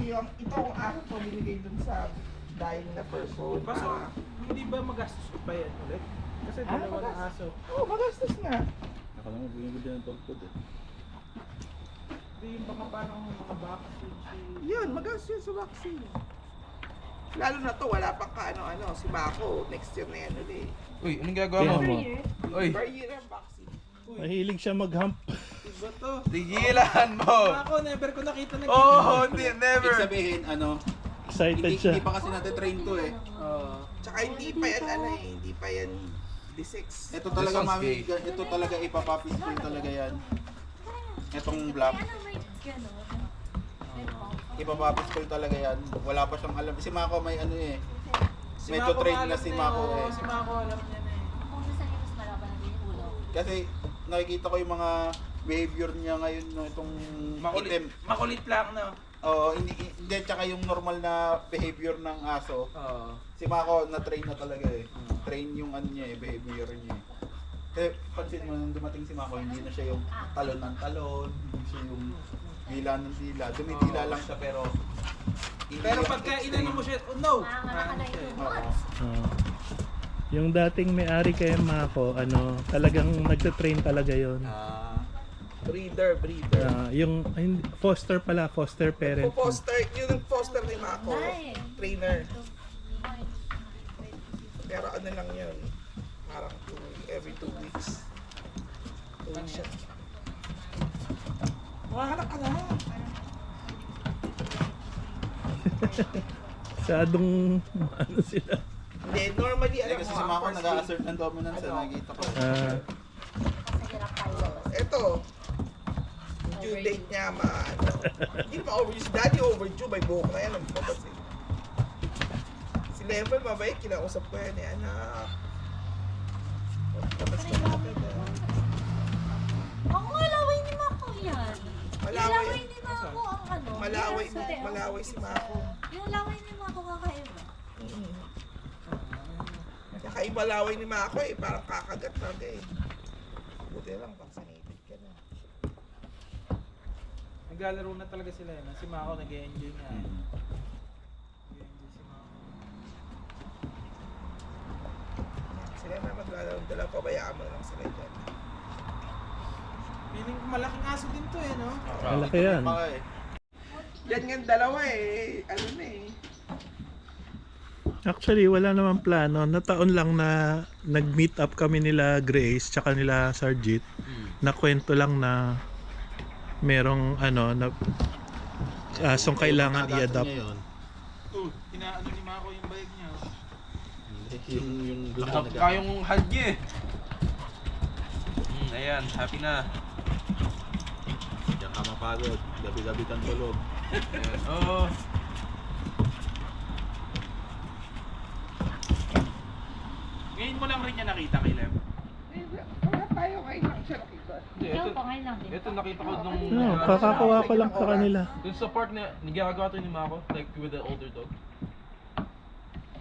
itong aso ko binigay dun sa dying na person. Kaso, hindi ba magastos pa yan ulit? Kasi dalawa ng aso. Oo, magastos nga. Ako naman, bigyan ko din ng tolpod eh. Hindi yung baka parang mga vaccine. Yun, magastos yun sa vaccine. Lalo na to, wala pang kaano-ano. Si Mako, next year na yan ulit. Uy, anong gagawa mo? Uy, Per year ang vaccine. Mahilig siya mag-hump. Iba to. tigilan mo! Ako, never ko nakita na Oh, hindi, Ibig never! sabihin, Excited hindi, siya. hindi pa kasi natin train to eh. Tsaka hindi pa yan hindi pa yan D6. Ito talaga sounds mami, ito talaga ipapapis ko talaga yan. Itong black. Ipapapis ko talaga yan. Wala pa siyang alam. Si Mako may ano eh. Medyo train na si Mako eh. Si Mako alam niya na eh. Kung nasa mas malaban na din yung ulo. Kasi nakikita ko yung mga behavior niya ngayon no, itong itim. Makulit lang, no? Oo, hindi tsaka yung normal na behavior ng aso. Oo. Si Mako na-train na talaga eh. Train yung ano niya eh, behavior niya eh. Kasi pansin mo nung dumating si Mako, hindi na siya yung talon ng talon, hindi siya yung dila ng dila. Dumidila lang siya pero Pero pagka inano mo siya, oh no! Nanganak ka na yung Oo. months. Yung dating may-ari kay Mako, talagang nagte-train talaga yon. Breeder. Yung foster pala, foster parent. Yung foster ni Mako, Nay. trainer. Pero ano lang yun, parang every 2 weeks. 2 weeks siya. Mahanap ka na. Sadong ano sila. Hindi, normally Hindi alam kasi mo, si Mako first nag-a-assert ng dominance Ano? na nakikita ko. Kasi hirap tayo. Ito, yung due date niya, hindi pa overdue. Si Daddy overdue, may buhok na yan. Ang papasin. Si Level, mabait, kinausap ko yan eh, anak. Tapos ka na Ako nga, laway ni Mako yan. Malaway. Laway ni Mako ang ano. Malaway si Mako. Yung laway ni Mako kakaiba. Kakaiba laway ni Mako eh, parang kakagat talaga eh. Buti lang, vaccinated ka na. Naglalaro na talaga sila yun. Si Mako nag-enjoy nga. Nag-enjoy si Mako. Sila na maglalaro, dalawa pabayaan mo na lang sila dyan. Feeling ko malaking aso din to eh, no? Malaki yan. Mga eh. Yan nga dalawa eh, ano na eh. Actually, wala namang plano. Nataon lang na nag-meet up kami nila Grace tsaka nila Sarjit. Na kwento lang na merong na asong kailangan i-adapt. Inaano ni Mako yung bike niya. Yung black na nag- Kayong hug niya eh. Ayan, happy na. Diyan ka mapagod. Gabi-gabi kang tulog. Ayan, oo. Ngayon mo lang rin niya nakita kay Lem. Wala tayo kayo lang siya nakita. Hindi, Ikaw pa ngayon lang din. ito nakita ko nung... Kakakuha ko lang sa kanila. Dun sa part na nagagawa to ni Mako, like with the older dog.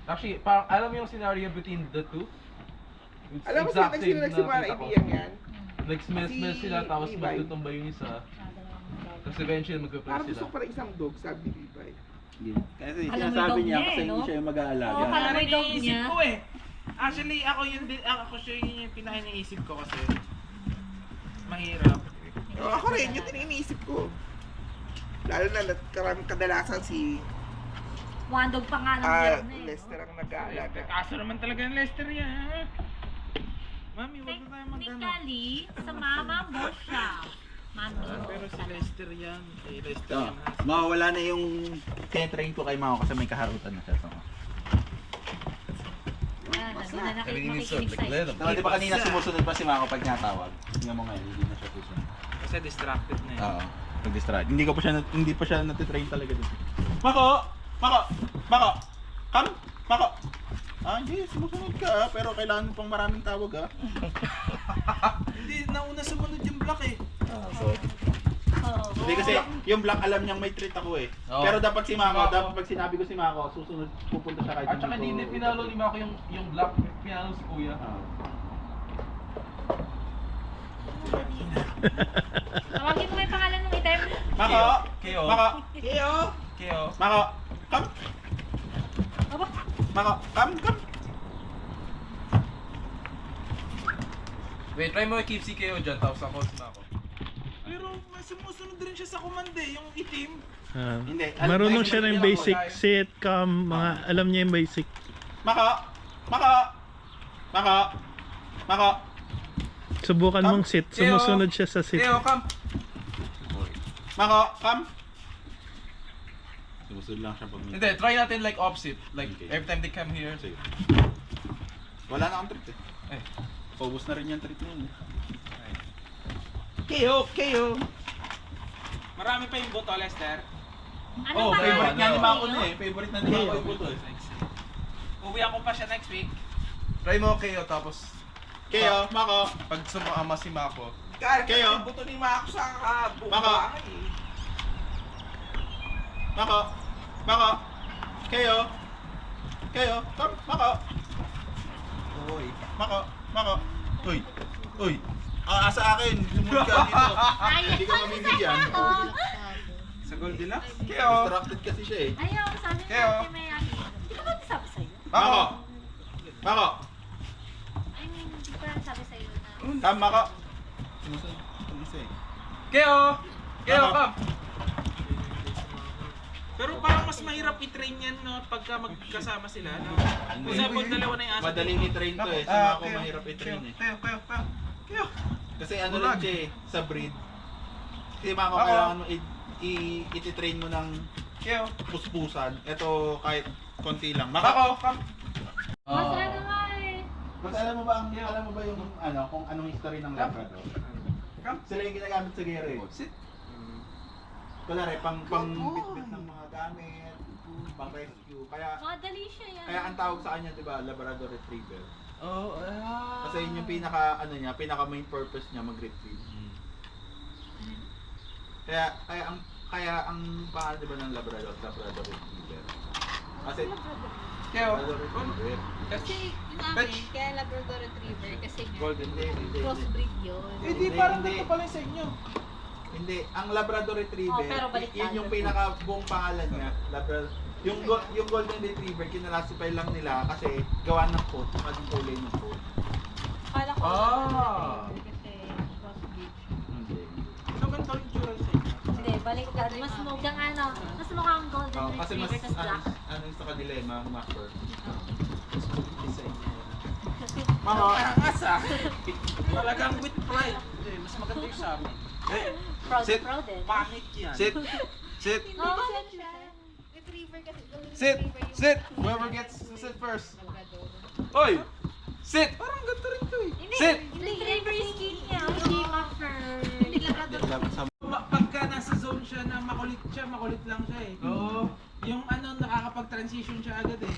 Actually, parang alam mo yung scenario between the two? It's Alam mo sila nagsimula ibiyan yan? Nag-smell Si sila, tapos Levi. magtutumba yung isa. Tapos eventually magpe-play Parang gusto sila. ko pala isang dog, sabi ni Levi. Kasi Alam mo yung sinasabi dog niya niya kasi eh, hindi no? siya yung mag-aalaga. Oo, alam mo yung dog iniisip niya. ko eh. Actually, ako yun yung pinaka-iniisip ko kasi mahirap. Ako rin, yun din iniisip ko. Lalo na karaming kadalasan si Wandog pa nga lang yan eh. Lester ang nag-aalaga. Kaso naman talaga ng Lester yan. ha? Mami, wag na tayo mag-ano. Technically, sa mama mo siya. Mami. Pero si Lester yan. Eh, Lester So, yan. ha? mawawala na yung kaya-train ko kay Mako kasi may kaharutan na siya. So, Doon na Sabi ni Minson, nakikinig like, sa'yo. di ba kanina sumusunod pa si Mako pag natawag? Tingnan mo ngayon, hindi na siya susunod. Kasi distracted na eh. Oo, nag-distract. Hindi pa siya natitrain talaga dito. Mako! Mako! Mako! Come! Mako! Hindi, sumusunod ka pero kailangan mo pang maraming tawag Hindi, nauna sumunod yung block eh. Hindi kasi yung black alam niyang may treat ako eh. Oo. Pero dapat si Mako, Mako. dapat pag sinabi ko si Mako, susunod pupunta siya kahit At saka hindi hindi ko- pinalo ni Mako yung black, pinalo si Kuya. Tawagin mo yung pangalan ng item. Mako! Keo. Mako! Keo! Keo. Mako, come. Mako, come. Wait, try mo i-keep si KO dyan, tapos ako si Mako. Pero may sumusunod rin siya sa command eh, yung itim. Hindi. Marunong siya ng Hindi basic ako, sit, cam, mga alam niya yung basic. Mako. Subukan mong sit, sumusunod siya sa sit. KO, come! Mako, come. Sumusunod lang siya pag Hindi, try natin like opposite. Like, Okay. every time they come here. Sige. Wala na akong treat Eh. Paubos na rin yung treat niya. Keo. Marami pa yung buto, Lester. Ano Oh, ba favorite yan? nga ni Mako na eh. Favorite na ni Mako yung buto eh. Uwihan ko pa siya next week. Try mo KO, tapos Keo, Mako. pag sumama si Mako. Kahit Keo. yung buto ni Mako sa buong Mako. bahay. Mako. Keo, come. Mako. Uy. Mako. Uy. Sa akin. Sumunod ka dito. Hindi ka mabibigyan. Sa Goldilocks? KO! Distracted kasi siya eh. Ayaw, sabi niya Keo. natin may ano. Hindi ko ba sabi sa'yo? Mako. I mean, hindi ko lang sabi sa'yo na. Come, Mako. Sumusunod. Isa eh. KO! KO, Mako. come! Pero parang mas mahirap i-train yan no, pagka magkasama sila. No? For example, dalawa na yung asa. Madaling i-train to eh. Si Mako mahirap i-train eh. KO! Kasi ano lang siya eh, sa breed. Si Mako kailangan mo i-train mo ng KO! puspusan. Ito kahit konti lang. Mako, come! Mas ano nga eh. Mas alam mo ba yung ano, kung anong history ng Labrador? Sila yung ginagamit sa gere. Sit! Kunwari, pang bitbit ng mga gamit, pang rescue. Madali siya yan. Kaya ang tawag sa kanya, 'di ba, Labrador Retriever. Oh, Kasi yun yung pinaka main purpose niya mag-retrieve. Kaya ang pangalan 'di ba ng Labrador Retriever. Kasi KO! Labrador Retriever. Kasi yung amin, kaya Labrador Retriever kasi nga, Golden Lady. crossbreed yun. Eh di parang ganito pala sa inyo. Hindi, ang Labrador Retriever, Oh, pero baliktad. yun yung pinaka buong pangalan niya. Yung Golden Retriever, kinalassify lang nila kasi gawa ng coat, yung kulay ng coat. Kala ko Ah. Labrador kasi crossbreed. Hindi. So, ganito yung tsura sa inyo. Hindi, baliktad. Mas mukhang ano, mas mukhang golden Kasi mas retriever tas black. ano yung sa kanila eh, mga macro. Mga asa. Talagang with pride. Eh, mas maganda yung sa amin. Proud Sit. proud eh. Pangit yan. Sit! Sit! Oo, ano siya? Retriever kasi. golden Sit! retriever yung- Sit! Whoever gets to sit first. Oy! Sit! Parang ganito rin to eh. Hindi, Sit! retriever yung skin niya. Hindi maffer. Hindi Labrador. Pagka nasa zone siya na makulit lang siya eh. Oo. Yung ano, nakakapag-transition siya agad eh.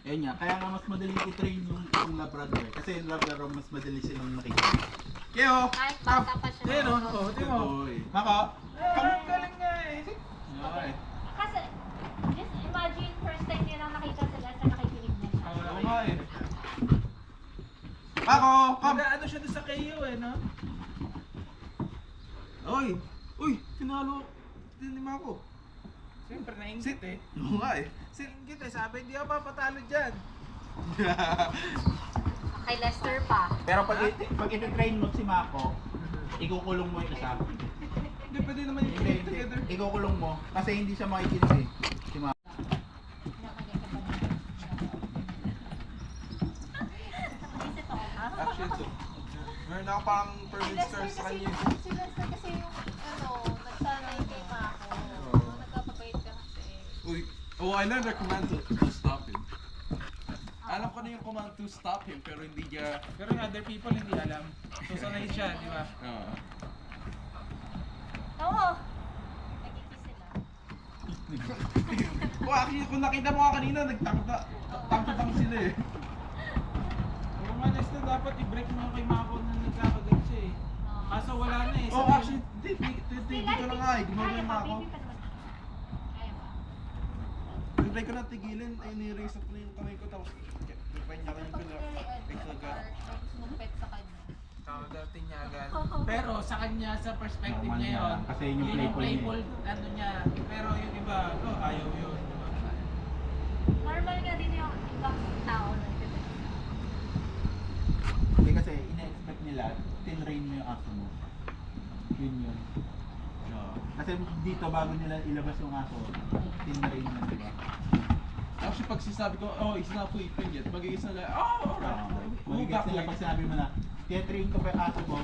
Ayun nga, kaya nga mas madaling i-train yung Labrador eh. Kasi yung Labrador mas madali silang nakikita. KO! Kahit bata pa siya. Ayun o, oh, di mo. Uy. Mako! Galing nga eh. Okay. Kasi, just imagine first time niya lang nakita sila sa nakikinig na siya. Oo nga eh. Mako! Come! Ano siya doon sa KO eh, no? Oy! Uy! Tinalo! Tinima ko. Siyempre nainggit eh. Oo nga eh. Singgit eh, sabi hindi ako papatalo dyan. Kay Lester pa. Pero pag i-train mo si Mako, ikukulong mo yung isa. Hindi pwede naman yung Hindi, play together. ikukulong mo kasi hindi siya makikinig eh. Si Mako. Isip ako, ha? Actually, ito. Meron ako parang permit stars sa kanya. Si Lester kasi yung, ano, nagsanay kay Mako. Nagkapabait ka kasi. Uy! Oh, I learned the command to stop him. Alam ko na yung command to stop him, pero hindi niya... Pero yung other people hindi alam. So sanay siya, di ba? Oo. Nagkikis sila. Oh, actually, kung nakita mo ka kanina, nagtangkatang sila eh. Pero malas na dapat i-break mo kay Mako na nagkakagat siya eh. Kaso wala na eh. Oh, Sabi- actually, dito na nga eh. Gumagawin na ako. Baby pa naman. Kaya ba? Try ko na tigilin, ay ni-raise up na yung kamay ko, tapos niya ko yung Snumpet sa kanya. Kakagatin niya agad. Pero sa kanya, sa perspective niya yun, Kasi yun yung yun yung playful niya. playful ano niya. Pero yung iba, ano, ayaw yun. Diba? Normal nga din yung ibang tao na Hindi kasi ina-expect nila, tinrain mo yung aso mo. Yun yun. Kasi dito bago nila ilabas yung aso, tinrain mo, diba? Actually, pag sinasabi ko, oh, it's not sleeping yet, mag-iisa lang, oh, alright. Magigets nila pag sinabi mo na, tiyatrain ko pa yung aso ko,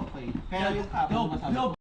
okay. Pero yung aso mo masabi,